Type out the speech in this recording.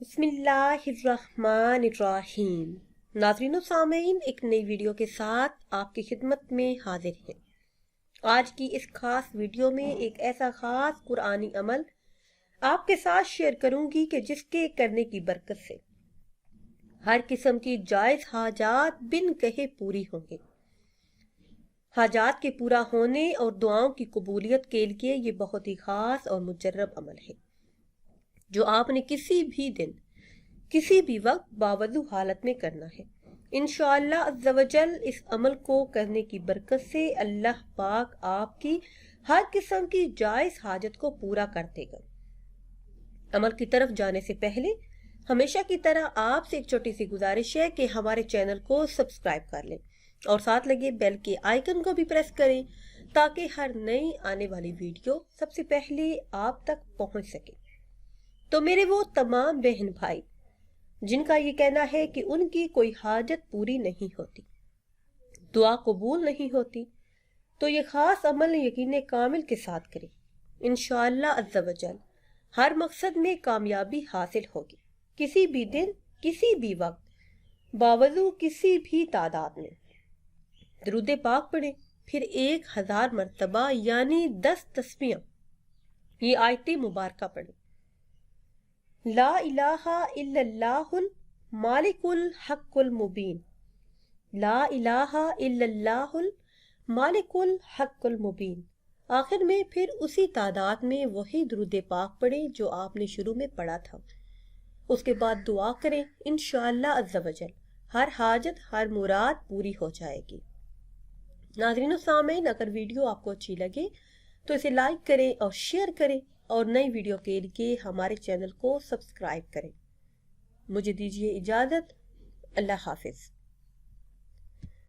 بسم اللہ الرحمن الرحیم۔ ناظرین و سامعین، ایک نئی ویڈیو کے ساتھ آپ کی خدمت میں حاضر ہیں۔ آج کی اس خاص ویڈیو میں ایک ایسا خاص قرآنی عمل آپ کے ساتھ شیئر کروں گی کہ جس کے کرنے کی برکت سے ہر قسم کی جائز حاجات بن کہے پوری ہوں گے۔ حاجات کے پورا ہونے اور دعاؤں کی قبولیت کے لیے یہ بہت ہی خاص اور مجرب عمل ہے، جو آپ نے کسی بھی دن کسی بھی وقت باوضو حالت میں کرنا ہے۔ انشاءاللہ عز و جل اس عمل کو کرنے کی برکت سے اللہ پاک آپ کی ہر قسم کی جائز حاجت کو پورا کر دے گا۔ عمل کی طرف جانے سے پہلے ہمیشہ کی طرح آپ سے ایک چھوٹی سی گزارش ہے کہ ہمارے چینل کو سبسکرائب کر لیں اور ساتھ لگے بیل کے آئیکن کو بھی پریس کریں تاکہ ہر نئی آنے والی ویڈیو سب سے پہلے آپ تک پہنچ سکے۔ تو میرے وہ تمام بہن بھائی جن کا یہ کہنا ہے کہ ان کی کوئی حاجت پوری نہیں ہوتی، دعا قبول نہیں ہوتی، تو یہ خاص عمل یقین کامل کے ساتھ کریں۔ انشاءاللہ عز و جل ہر مقصد میں کامیابی حاصل ہوگی، کسی بھی دن کسی بھی وقت باوضو کسی بھی تعداد میں۔ درود پاک پڑھیں، پھر 1000 مرتبہ یعنی 10 تسبیحاں یہ آیت مبارکہ پڑھیں۔ لا الہ الا اللہ المالک الحق المبین، لا الہ الا اللہ المالک الحق المبین۔ آخر میں پھر اسی تعداد میں وہی درود پاک پڑھیں جو آپ نے شروع میں پڑھا تھا۔ اس کے بعد دعا کریں، انشاءاللہ عز و جل ہر حاجت ہر مراد پوری ہو جائے گی۔ ناظرین و سامعین، اگر ویڈیو آپ کو اچھی لگے تو اسے لائک کریں اور شیئر کریں اور نئی ویڈیو کے لیے ہمارے چینل کو سبسکرائب کریں۔ مجھے دیجیے اجازت، اللہ حافظ۔